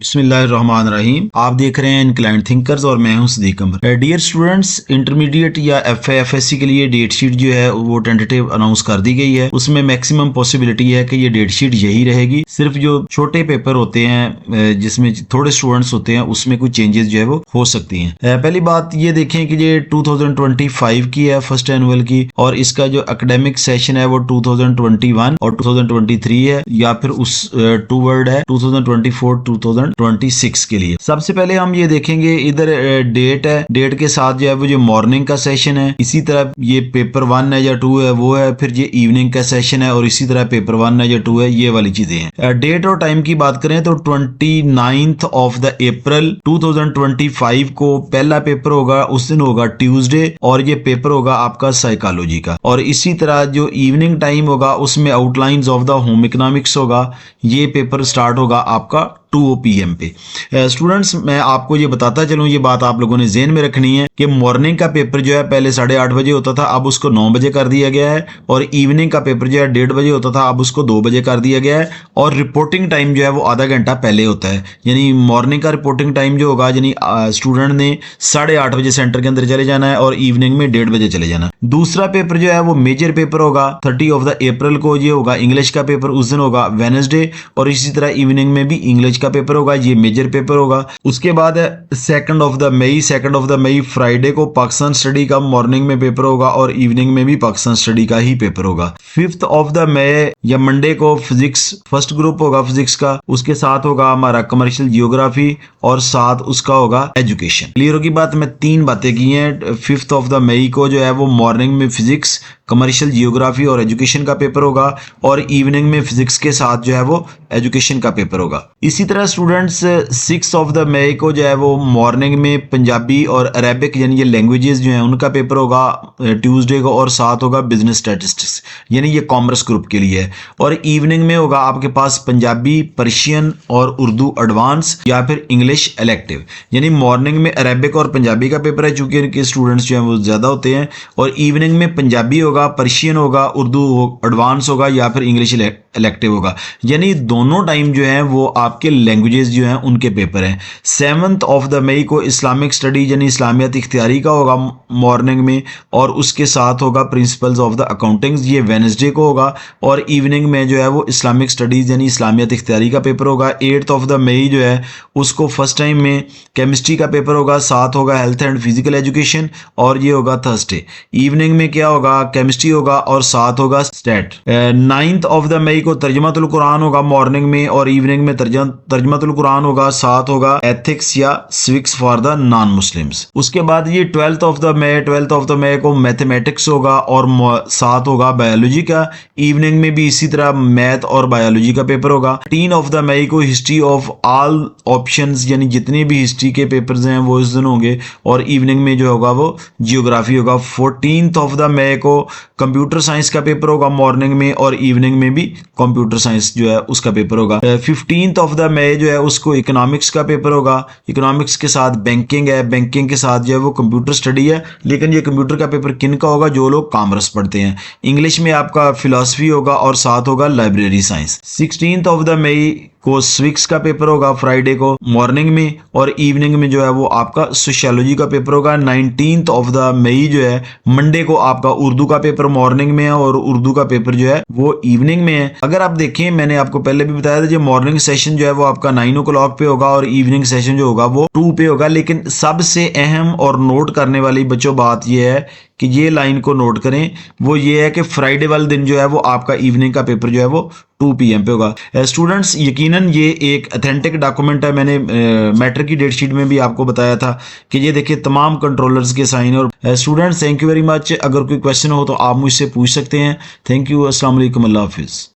बिस्मिल्लाहिर्रहमानिर्रहीम। आप देख रहे हैं इनक्लाइंड थिंकर्स और मैं हूं सदीक कमर। डियर स्टूडेंट्स, इंटरमीडिएट या एफएससी के लिए डेट शीट जो है वो टेंटेटिव अनाउंस कर दी गई है। उसमें मैक्सिमम पॉसिबिलिटी है कि ये डेट शीट यही रहेगी। सिर्फ जो छोटे पेपर होते हैं जिसमें थोड़े स्टूडेंट्स होते हैं उसमें कुछ चेंजेस जो है वो हो सकती हैं। पहली बात ये देखें कि ये 2025 की है, फर्स्ट एनुअल की, और इसका जो एकेडमिक सेशन है वो 2021 और 2023 है, या फिर उस टू वर्ड है 2024-2026 के लिए। सबसे पहले हम ये देखेंगे, इधर डेट है, डेट के साथ जो है वो जो मॉर्निंग का सेशन है, इसी तरह ये पेपर 1 है या 2 है वो है, फिर ये इवनिंग का सेशन है और इसी तरह पेपर 1 है या 2 है, ये वाली चीजें हैं। डेट और टाइम की बात करें तो 29th ऑफ द अप्रैल 2025 को पहला पेपर होगा, उस दिन होगा ट्यूसडे, और ये पेपर होगा आपका साइकोलॉजी का। और इसी तरह जो इवनिंग टाइम होगा उसमें outlines of the home economics होगा, ये पेपर स्टार्ट होगा आपका 2 PM पे। स्टूडेंट्स, मैं आपको ये बताता चलूं, ये बात आप लोगों ने ज़हन में रखनी है कि मॉर्निंग का पेपर जो है पहले 8:30 बजे होता था, अब उसको 9 बजे कर दिया गया है, और इवनिंग का पेपर जो है 1:30 बजे होता था, अब उसको 2 बजे कर दिया गया है, और रिपोर्टिंग टाइम जो है वो आधा घंटा पहले होता है। यानी मॉर्निंग का रिपोर्टिंग टाइम जो होगा, यानी स्टूडेंट ने 8:30 बजे सेंटर के अंदर चले जाना है और इवनिंग में 1:30 बजे चले जाना। दूसरा पेपर जो है वो मेजर पेपर होगा 30 ऑफ द अप्रैल को, ये होगा इंग्लिश का पेपर, उस दिन होगा वेडनेसडे, और इसी तरह इवनिंग में भी इंग्लिश का पेपर होगा, ये मेजर पेपर होगा। उसके बाद है 2 ऑफ द मई फ्राइडे को पाकिस्तान स्टडी का मॉर्निंग में पेपर होगा और इवनिंग में भी पाकिस्तान स्टडी का ही पेपर होगा। 5 ऑफ द मई या मंडे को फिजिक्स फर्स्ट ग्रुप होगा फिजिक्स का, उसके साथ होगा हमारा कमर्शियल जियोग्राफी और साथ उसका होगा एजुकेशन। क्लियर होगी बात? मैं 3 बातें की हैं। 5 ऑफ द मई को जो है वो मॉर्निंग में फिजिक्स, कमर्शियल जियोग्राफी और एजुकेशन का पेपर होगा, और इवनिंग में फिजिक्स के साथ जो है वो एजुकेशन का पेपर होगा। इसी तरह स्टूडेंट्स 6 ऑफ द मई को जो है वो मॉर्निंग में पंजाबी और अरेबिक यानी ये लैंग्वेजेस जो हैं उनका पेपर होगा ट्यूसडे को, और साथ होगा बिजनेस स्टैटिस्टिक्स यानी ये कॉमर्स ग्रुप के लिए है। और इवनिंग में होगा आपके पास पंजाबी, पर्शियन और उर्दू एडवांस या फिर इंग्लिश इलेक्टिव। यानी मॉर्निंग में अरेबिक और पंजाबी का पेपर है चूंकि इनके स्टूडेंट्स जो हैं वो ज़्यादा होते हैं, और इवनिंग में पंजाबी होगा, पर्शियन होगा, उर्दू एडवांस होगा या फिर इंग्लिश इलेक्टिव होगा। यानी दोनों टाइम जो है वो आपके लैंग्वेजेस जो हैं उनके पेपर हैं। 7 ऑफ द मई को इस्लामिक स्टडी यानी इस्लामियत इख्तियारी का होगा मॉर्निंग में, और उसके साथ होगा प्रिंसिपल्स ऑफ द अकाउंटिंग्स, ये वेडनेसडे को होगा, और इवनिंग में जो है वो इस्लामिक स्टडीज यानी इस्लामियत इख्तियारी का पेपर होगा। 8 ऑफ द मई जो है उसको फर्स्ट टाइम में केमिस्ट्री का पेपर होगा, साथ होगा हेल्थ एंड फिजिकल एजुकेशन, और ये होगा थर्सडे। इवनिंग में क्या होगा? केमिस्ट्री होगा और साथ होगा स्टैट। 9 ऑफ द मई को तर्जुमातुल कुरान होगा मॉर्निंग में, और इवनिंग में तर्जुमातुल कुरान होगा, साथ होगा एथिक्स या civics for the non Muslims. उसके बाद ये 12 ऑफ द मई को मैथमेटिक्स होगा और साथ होगा बायोलॉजी का। इवनिंग में भी इसी तरह मैथ और बायोलॉजी का पेपर होगा। 13 ऑफ द मई को हिस्ट्री ऑफ ऑल ऑप्शंस यानी जितने भी हिस्ट्री के पेपर्स हैं वो इस दिन होंगे, और इवनिंग में जो होगा वो जियोग्राफी होगा। 14 ऑफ द मई को कंप्यूटर साइंस का पेपर होगा मॉर्निंग में, और इवनिंग में भी कंप्यूटर साइंस जो है उसका पेपर होगा। 15 ऑफ द मई जो है उसको इकोनॉमिक्स का पेपर होगा। इकोनॉमिक्स के साथ बैंकिंग है, बैंकिंग के साथ जो है वो कंप्यूटर स्टडी है, लेकिन ये कंप्यूटर का पेपर किन का होगा? जो लोग कॉमर्स पढ़ते हैं। इंग्लिश में आपका फिलॉसफी होगा और साथ होगा library science. 16 of the May को सिविक्स का पेपर होगा फ्राइडे को मॉर्निंग में, और इवनिंग में जो है वो आपका सोशियोलॉजी का पेपर होगा। 19 ऑफ द मई जो है मंडे को आपका उर्दू का पेपर मॉर्निंग में है, और उर्दू का पेपर जो है वो इवनिंग में है। अगर आप देखें, मैंने आपको पहले भी बताया था, जो मॉर्निंग सेशन जो है वो आपका 9 o'clock पे होगा, और इवनिंग सेशन जो होगा वो 2 पे होगा। लेकिन सबसे अहम और नोट करने वाली बच्चों बात यह है कि ये लाइन को नोट करें, वो ये है कि फ्राइडे वाले दिन जो है वो आपका इवनिंग का पेपर जो है वो 2 PM पे होगा। स्टूडेंट्स, यकीनन ये एक अथेंटिक डॉक्यूमेंट है। मैंने मैटर की डेट शीट में भी आपको बताया था कि ये देखिए तमाम कंट्रोलर्स के साइन। और students, thank you very much. अगर कोई क्वेश्चन हो तो आप मुझसे पूछ सकते हैं। Thank you. अस्सलाम वालेकुम, अल्लाह हाफिज़।